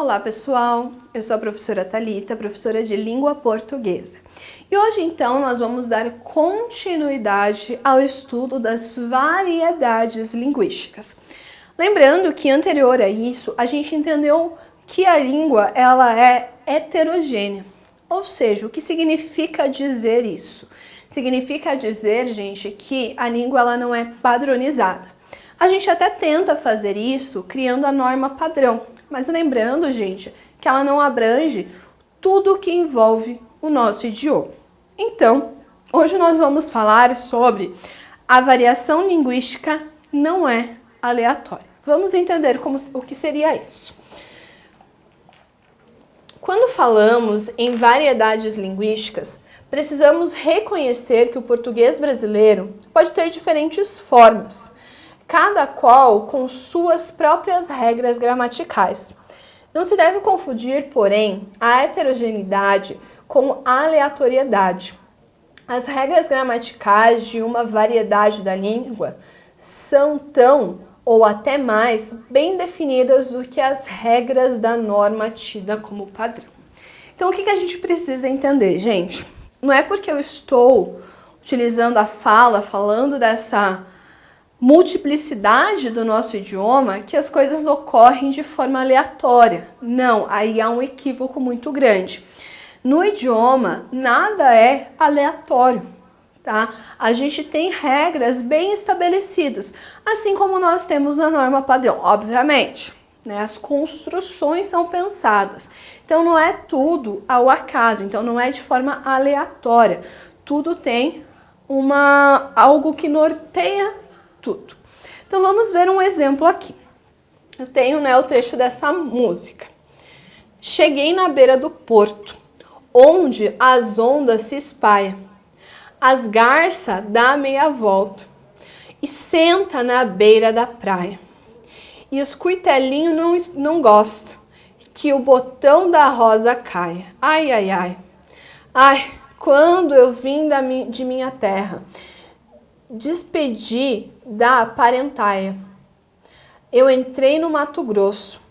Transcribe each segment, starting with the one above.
Olá pessoal, eu sou a professora Thalita, professora de língua portuguesa. E hoje então nós vamos dar continuidade ao estudo das variedades linguísticas. Lembrando que anterior a isso, a gente entendeu que a língua ela é heterogênea. Ou seja, o que significa dizer isso? Significa dizer, gente, que a língua ela não é padronizada. A gente até tenta fazer isso criando a norma padrão, mas lembrando, gente, que ela não abrange tudo que envolve o nosso idioma. Então, hoje nós vamos falar sobre a variação linguística não é aleatória. Vamos entender o que seria isso. Quando falamos em variedades linguísticas, precisamos reconhecer que o português brasileiro pode ter diferentes formas, cada qual com suas próprias regras gramaticais. Não se deve confundir, porém, a heterogeneidade com aleatoriedade. As regras gramaticais de uma variedade da língua são tão, ou até mais, bem definidas do que as regras da norma tida como padrão. Então, o que a gente precisa entender, gente? Não é porque eu estou utilizando a fala, falando dessa multiplicidade do nosso idioma que as coisas ocorrem de forma aleatória. Não, aí há um equívoco muito grande. No idioma, nada é aleatório, tá? A gente tem regras bem estabelecidas, assim como nós temos na norma padrão, obviamente, né? As construções são pensadas. Então, não é tudo ao acaso, então não é de forma aleatória. Tudo tem algo que norteia tudo. Então vamos ver um exemplo aqui. Eu tenho, o trecho dessa música. Cheguei na beira do porto, onde as ondas se espalham. As garças dá meia volta e senta na beira da praia. E os cuitelinhos não gostam que o botão da rosa caia. Ai, ai, ai. Ai, quando eu vim de minha terra, despedi da parentaia. Eu entrei no Mato Grosso,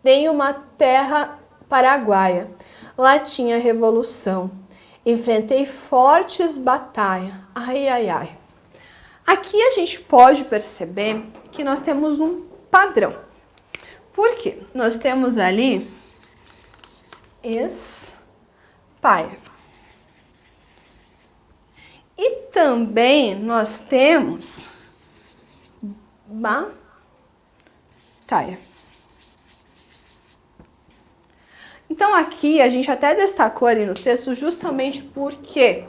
dei uma terra paraguaia. Lá tinha revolução. Enfrentei fortes batalhas. Ai, ai, ai. Aqui a gente pode perceber que nós temos um padrão. Por quê? Nós temos ali espalha. E também nós temos batalha. Então aqui a gente até destacou ali no texto justamente porque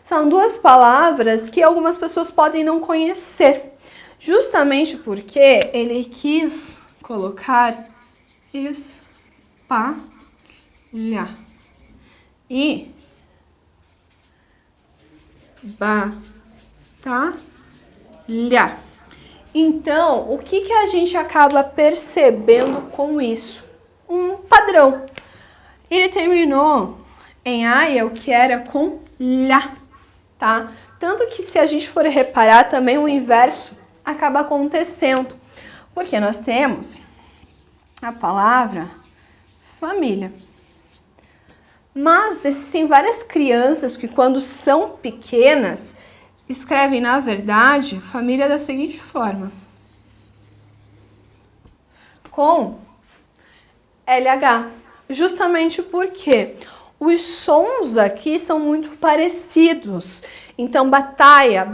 são duas palavras que algumas pessoas podem não conhecer. Justamente porque ele quis colocar espalha e batalha. Então, o que a gente acaba percebendo com isso? Um padrão. Ele terminou em aia, o que era com lá, tá? Tanto que se a gente for reparar também o inverso acaba acontecendo. Porque nós temos a palavra família. Mas existem várias crianças que quando são pequenas escrevem, na verdade, família da seguinte forma. Com LH. Justamente porque os sons aqui são muito parecidos. Então, batalha.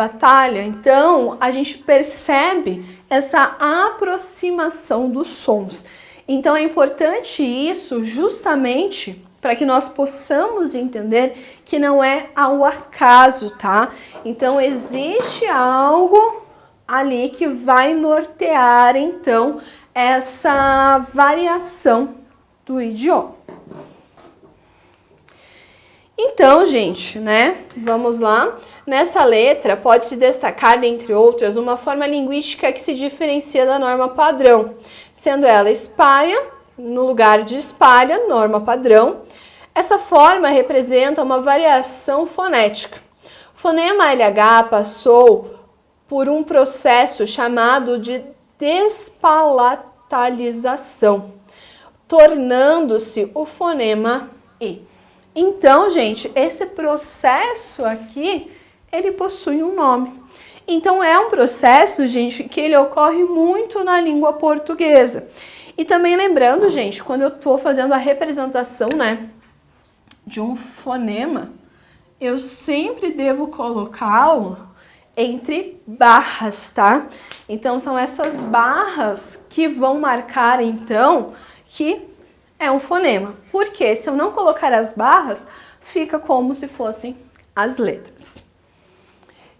Então, a gente percebe essa aproximação dos sons. Então, é importante isso justamente para que nós possamos entender que não é ao acaso, tá? Então, existe algo ali que vai nortear, então, essa variação do idioma. Então, gente, né? Vamos lá. Nessa letra, pode-se destacar, dentre outras, uma forma linguística que se diferencia da norma padrão, sendo ela espalha, no lugar de espalha, norma padrão. Essa forma representa uma variação fonética. O fonema LH passou por um processo chamado de despalatalização. tornando-se o fonema I. Então, gente, esse processo aqui, ele possui um nome. Então, é um processo, gente, que ele ocorre muito na língua portuguesa. E também lembrando, gente, quando eu estou fazendo a representação, né, de um fonema, eu sempre devo colocá-lo entre barras, tá? Então, são essas barras que vão marcar, então, que é um fonema. Porque se eu não colocar as barras, fica como se fossem as letras.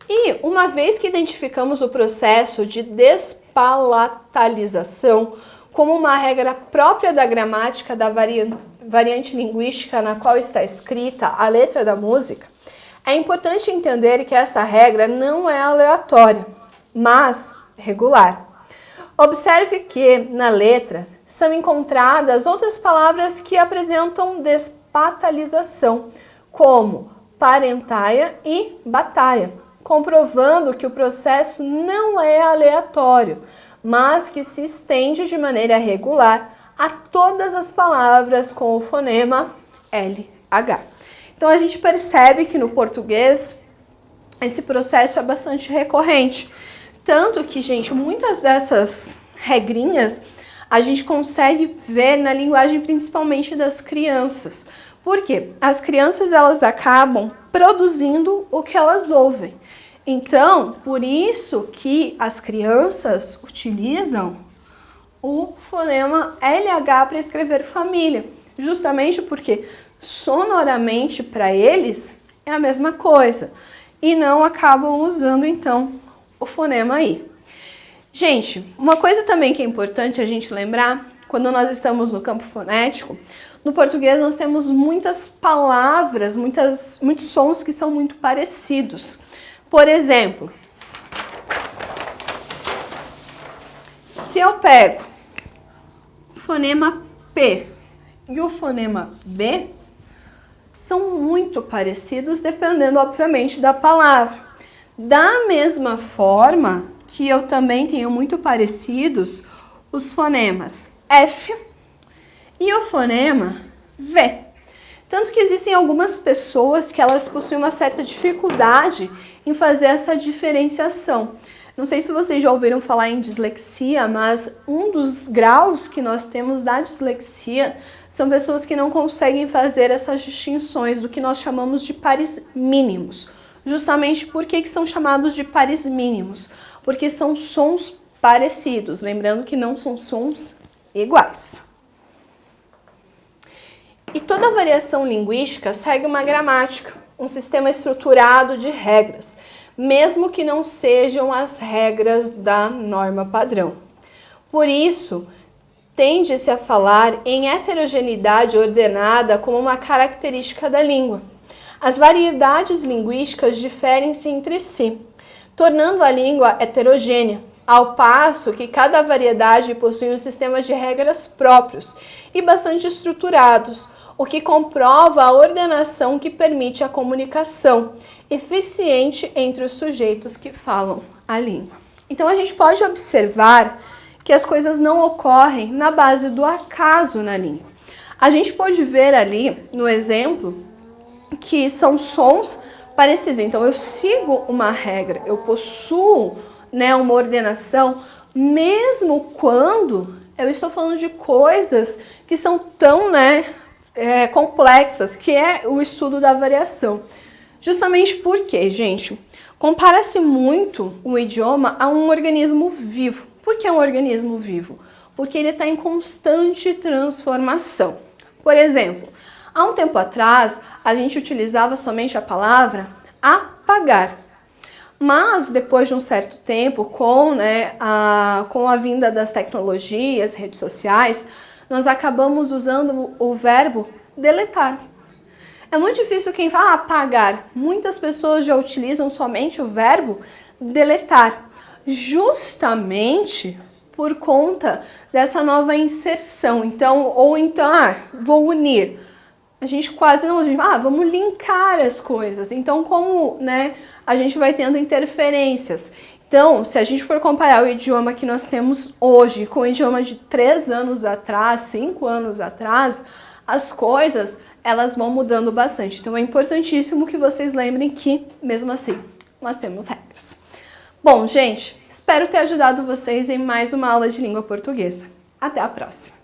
E uma vez que identificamos o processo de despalatalização como uma regra própria da gramática da variante linguística na qual está escrita a letra da música, é importante entender que essa regra não é aleatória, mas regular. Observe que, na letra, são encontradas outras palavras que apresentam despatalização, como parentaia e bataia, comprovando que o processo não é aleatório, mas que se estende de maneira regular a todas as palavras com o fonema LH. Então, a gente percebe que no português esse processo é bastante recorrente. Tanto que, gente, muitas dessas regrinhas a gente consegue ver na linguagem principalmente das crianças. Por quê? As crianças, elas acabam produzindo o que elas ouvem. Então, por isso que as crianças utilizam o fonema LH para escrever família. Justamente porque sonoramente para eles é a mesma coisa. E não acabam usando, então, o fonema I. Gente, uma coisa também que é importante a gente lembrar, quando nós estamos no campo fonético, no português nós temos muitas palavras, muitos sons que são muito parecidos. Por exemplo, se eu pego o fonema P e o fonema B, são muito parecidos, dependendo, obviamente, da palavra. Da mesma forma que eu também tenho muito parecidos os fonemas F e o fonema V. Tanto que existem algumas pessoas que elas possuem uma certa dificuldade em fazer essa diferenciação. Não sei se vocês já ouviram falar em dislexia, mas um dos graus que nós temos da dislexia são pessoas que não conseguem fazer essas distinções do que nós chamamos de pares mínimos. Justamente por que são chamados de pares mínimos? Porque são sons parecidos, lembrando que não são sons iguais. E toda variação linguística segue uma gramática, um sistema estruturado de regras, mesmo que não sejam as regras da norma padrão. Por isso, tende-se a falar em heterogeneidade ordenada como uma característica da língua. As variedades linguísticas diferem-se entre si, tornando a língua heterogênea, ao passo que cada variedade possui um sistema de regras próprios e bastante estruturados, o que comprova a ordenação que permite a comunicação eficiente entre os sujeitos que falam a língua. Então a gente pode observar que as coisas não ocorrem na base do acaso na língua. A gente pode ver ali no exemplo que são sons parecidos. Então eu sigo uma regra, eu possuo, né, uma ordenação, mesmo quando eu estou falando de coisas que são tão, complexas, que é o estudo da variação. Justamente porque, gente, compara-se muito o idioma a um organismo vivo. Por que é um organismo vivo? Porque ele está em constante transformação. Por exemplo, há um tempo atrás, a gente utilizava somente a palavra apagar. Mas, depois de um certo tempo, com a vinda das tecnologias, redes sociais, nós acabamos usando o verbo deletar. É muito difícil quem fala apagar. Muitas pessoas já utilizam somente o verbo deletar, justamente por conta dessa nova inserção. Então, vou unir. A gente quase não diz, vamos linkar as coisas. Então, como, a gente vai tendo interferências. Então, se a gente for comparar o idioma que nós temos hoje com o idioma de 3 anos atrás, 5 anos atrás, as coisas, elas vão mudando bastante. Então, é importantíssimo que vocês lembrem que, mesmo assim, nós temos regras. Bom, gente, espero ter ajudado vocês em mais uma aula de língua portuguesa. Até a próxima!